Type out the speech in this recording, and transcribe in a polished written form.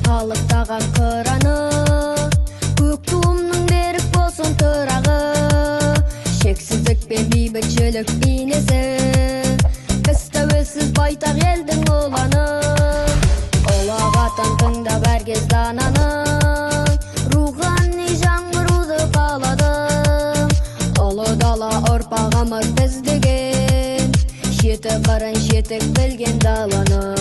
Қалықтаған қыраны, көк туымның берік болсын тұрағы, шексіздік пен бейбітшілік бейнесі, біз тәуелсіз байтақ елдің ұланы. Ұлағатын тыңдап әркез дананың, рухани жаңғыруды қаладым. Ұлы дала ұрпағымыз біз деген, жеті қырын жетік білген даланы.